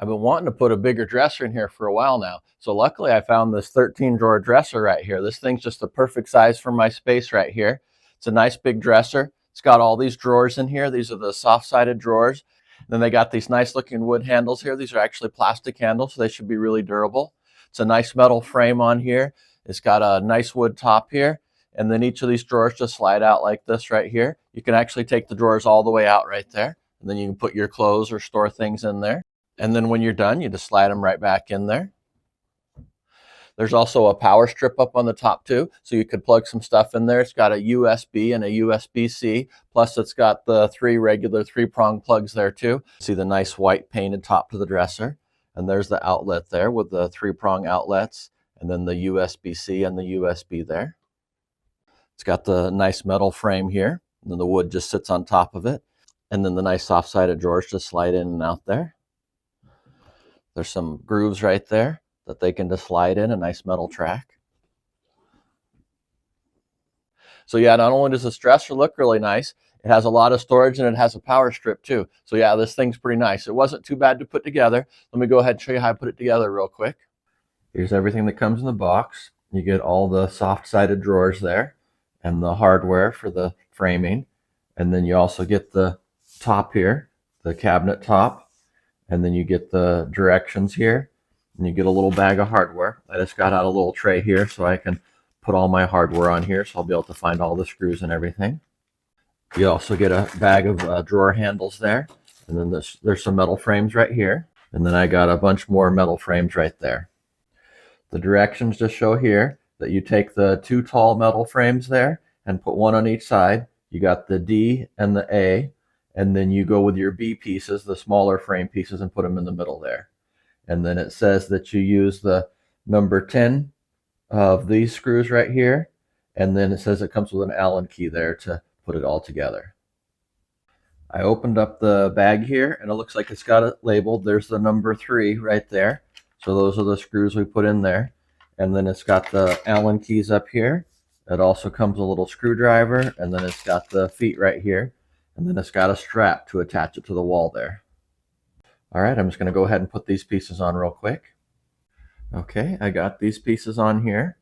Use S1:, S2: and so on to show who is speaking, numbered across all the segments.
S1: I've been wanting to put a bigger dresser in here for a while now. So luckily I found this 13 drawer dresser right here. This thing's just the perfect size for my space right here. It's a nice big dresser. It's got all these drawers in here. These are the soft-sided drawers. Then they got these nice looking wood handles here. These are actually plastic handles, so they should be really durable. It's a nice metal frame on here. It's got a nice wood top here. And then each of these drawers just slide out like this right here. You can actually take the drawers all the way out right there. And then you can put your clothes or store things in there. And then when you're done, you just slide them right back in there. There's also a power strip up on the top too, so you could plug some stuff in there. It's got a USB and a USB-C, plus it's got the three regular 3-prong plugs there too. See the nice white painted top to the dresser. And there's the outlet there with the 3-prong outlets, and then the USB-C and the USB there. It's got the nice metal frame here, and then the wood just sits on top of it. And then the nice soft-sided drawers just slide in and out there. There's some grooves right there that they can just slide in, a nice metal track. So yeah, not only does this dresser look really nice, it has a lot of storage and it has a power strip too. So yeah, this thing's pretty nice. It wasn't too bad to put together. Let me go ahead and show you how I put it together real quick. Here's everything that comes in the box. You get all the soft-sided drawers there and the hardware for the framing. And then you also get the top here, the cabinet top. And then you get the directions here, and you get a little bag of hardware. I just got out a little tray here so I can put all my hardware on here, so I'll be able to find all the screws and everything. You also get a bag of drawer handles there, and then there's some metal frames right here, and then I got a bunch more metal frames right there. The directions just show here that you take the 2 tall metal frames there and put one on each side. You got the D and the A. And then you go with your B pieces, the smaller frame pieces, and put them in the middle there. And then it says that you use the number 10 of these screws right here. And then it says it comes with an Allen key there to put it all together. I opened up the bag here, and it looks like it's got it labeled. There's the number 3 right there. So those are the screws we put in there. And then it's got the Allen keys up here. It also comes with a little screwdriver, and then it's got the feet right here. And then it's got a strap to attach it to the wall there. All right, I'm just going to go ahead and put these pieces on real quick. Okay, I got these pieces on here.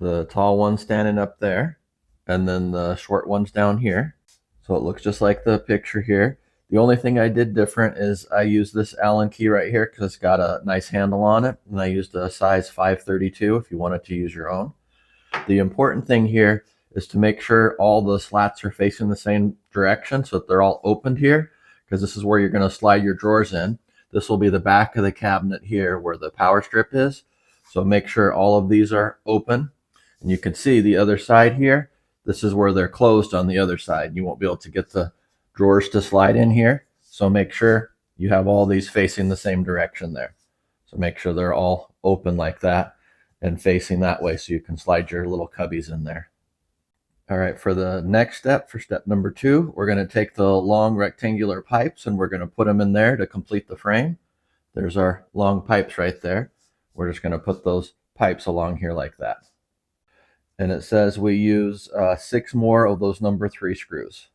S1: The tall one standing up there, and then the short ones down here. So it looks just like the picture here. The only thing I did different is I used this Allen key right here because it's got a nice handle on it. And I used a size 532 if you wanted to use your own. The important thing here is to make sure all the slats are facing the same direction so that they're all opened here, because this is where you're going to slide your drawers in. This will be the back of the cabinet here where the power strip is. So make sure all of these are open. And you can see the other side here. This is where they're closed on the other side. You won't be able to get the drawers to slide in here. So make sure you have all these facing the same direction there. So make sure they're all open like that and facing that way so you can slide your little cubbies in there. All right, for the next step, for step number 2, we're going to take the long rectangular pipes and we're going to put them in there to complete the frame. There's our long pipes right there. We're just going to put those pipes along here like that. And it says we use 6 more of those number 3 screws.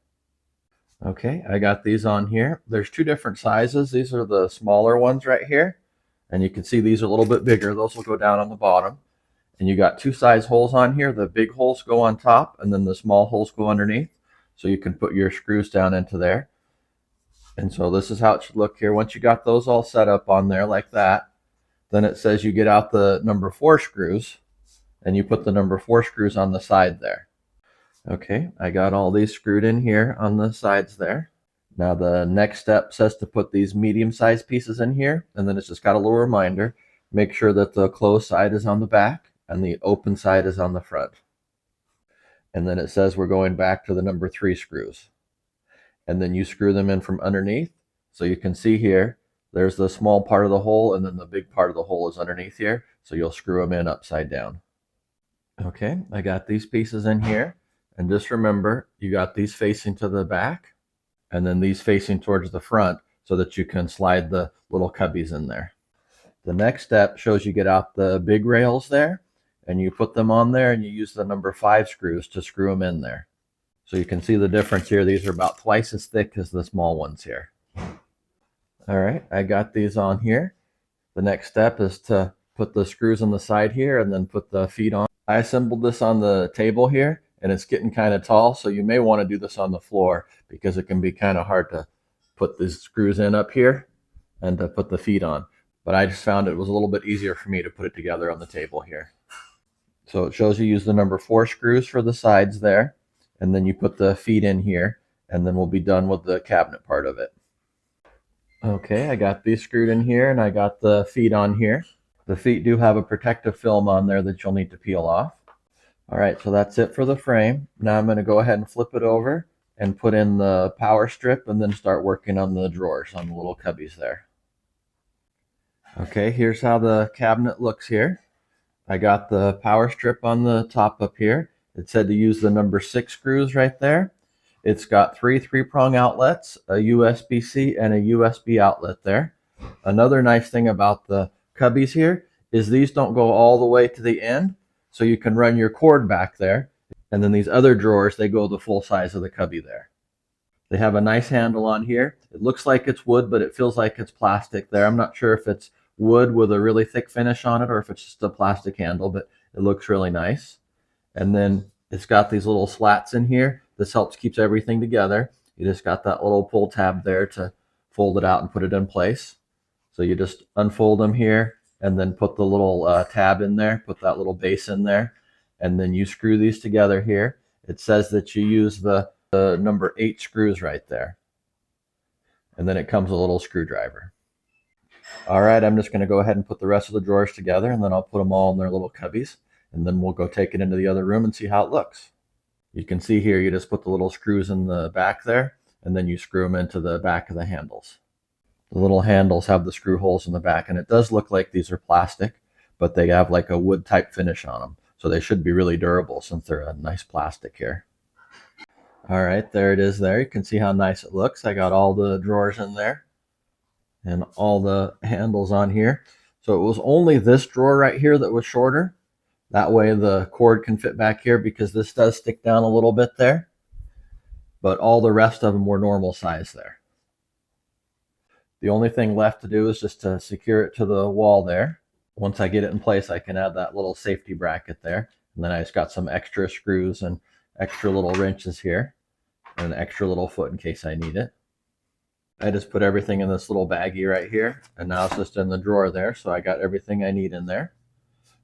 S1: Okay, I got these on here. There's 2 different sizes. These are the smaller ones right here. And you can see these are a little bit bigger. Those will go down on the bottom. And you got 2 size holes on here. The big holes go on top and then the small holes go underneath. So you can put your screws down into there. And so this is how it should look here. Once you got those all set up on there like that, then it says you get out the number 4 screws and you put the number 4 screws on the side there. Okay, I got all these screwed in here on the sides there. Now the next step says to put these medium-sized pieces in here, and then it's just got a little reminder. Make sure that the closed side is on the back and the open side is on the front. And then it says we're going back to the number 3 screws. And then you screw them in from underneath. So you can see here, there's the small part of the hole and then the big part of the hole is underneath here. So you'll screw them in upside down. Okay, I got these pieces in here. And just remember, you got these facing to the back and then these facing towards the front so that you can slide the little cubbies in there. The next step shows you get out the big rails there and you put them on there and you use the number 5 screws to screw them in there. So you can see the difference here. These are about twice as thick as the small ones here. All right, I got these on here. The next step is to put the screws on the side here and then put the feet on. I assembled this on the table here and it's getting kind of tall, so you may want to do this on the floor because it can be kind of hard to put these screws in up here and to put the feet on. But I just found it was a little bit easier for me to put it together on the table here. So it shows you use the number 4 screws for the sides there, and then you put the feet in here, and then we'll be done with the cabinet part of it. Okay, I got these screwed in here and I got the feet on here. The feet do have a protective film on there that you'll need to peel off. All right, so that's it for the frame. Now I'm going to go ahead and flip it over and put in the power strip and then start working on the drawers, on the little cubbies there. Okay, here's how the cabinet looks here. I got the power strip on the top up here. It said to use the number 6 screws right there. It's got 3 3-prong outlets, a USB-C and a USB outlet there. Another nice thing about the cubbies here is these don't go all the way to the end, so you can run your cord back there. And then these other drawers, they go the full size of the cubby there. They have a nice handle on here. It looks like it's wood, but it feels like it's plastic there. I'm not sure if it's wood with a really thick finish on it or if it's just a plastic handle, but it looks really nice. And then it's got these little slats in here. This helps keeps everything together. You just got that little pull tab there to fold it out and put it in place. So you just unfold them here and then put the little tab in there, put that little base in there, and then you screw these together here. It says that you use the number 8 screws right there. And then it comes a little screwdriver. All right, I'm just going to go ahead and put the rest of the drawers together, and then I'll put them all in their little cubbies, and then we'll go take it into the other room and see how it looks. You can see here, you just put the little screws in the back there, and then you screw them into the back of the handles. The little handles have the screw holes in the back, and it does look like these are plastic, but they have like a wood type finish on them. So they should be really durable since they're a nice plastic here. All right, there it is there. You can see how nice it looks. I got all the drawers in there and all the handles on here. So it was only this drawer right here that was shorter. That way the cord can fit back here because this does stick down a little bit there. But all the rest of them were normal size there. The only thing left to do is just to secure it to the wall there. Once I get it in place, I can add that little safety bracket there. And then I just got some extra screws and extra little wrenches here and an extra little foot in case I need it. I just put everything in this little baggie right here, and now it's just in the drawer there, so I got everything I need in there.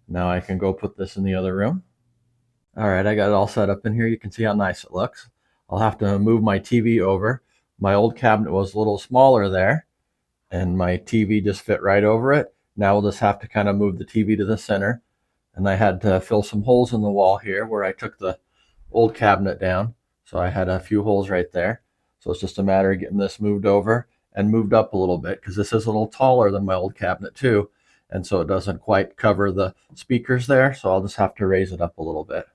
S1: Now I can go put this in the other room. All right, I got it all set up in here. You can see how nice it looks. I'll have to move my TV over. My old cabinet was a little smaller there, and my TV just fit right over it. Now we'll just have to kind of move the TV to the center. And I had to fill some holes in the wall here where I took the old cabinet down. So I had a few holes right there. So it's just a matter of getting this moved over and moved up a little bit because this is a little taller than my old cabinet too. And so it doesn't quite cover the speakers there. So I'll just have to raise it up a little bit.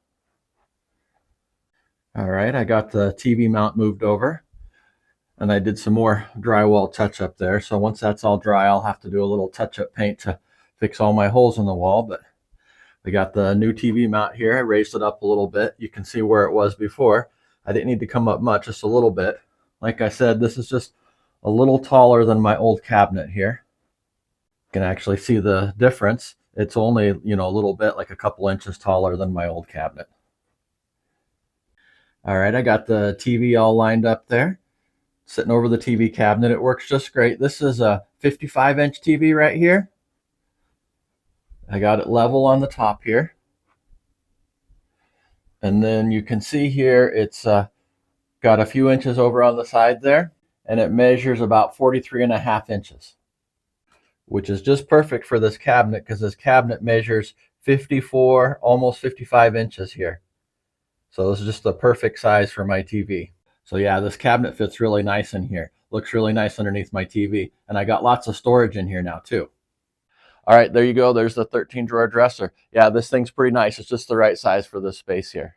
S1: All right, I got the TV mount moved over. And I did some more drywall touch-up there. So once that's all dry, I'll have to do a little touch-up paint to fix all my holes in the wall. But we got the new TV mount here. I raised it up a little bit. You can see where it was before. I didn't need to come up much, just a little bit. Like I said, this is just a little taller than my old cabinet here. You can actually see the difference. It's only, a little bit, like a couple inches taller than my old cabinet. All right, I got the TV all lined up there. Sitting over the TV cabinet. It works just great. This is a 55-inch TV right here. I got it level on the top here. And then you can see here it's got a few inches over on the side there. And it measures about 43.5 inches, which is just perfect for this cabinet because this cabinet measures 54, almost 55 inches here. So this is just the perfect size for my TV. So yeah, this cabinet fits really nice in here. Looks really nice underneath my TV. And I got lots of storage in here now too. All right, there you go. There's the 13 drawer dresser. Yeah, this thing's pretty nice. It's just the right size for this space here.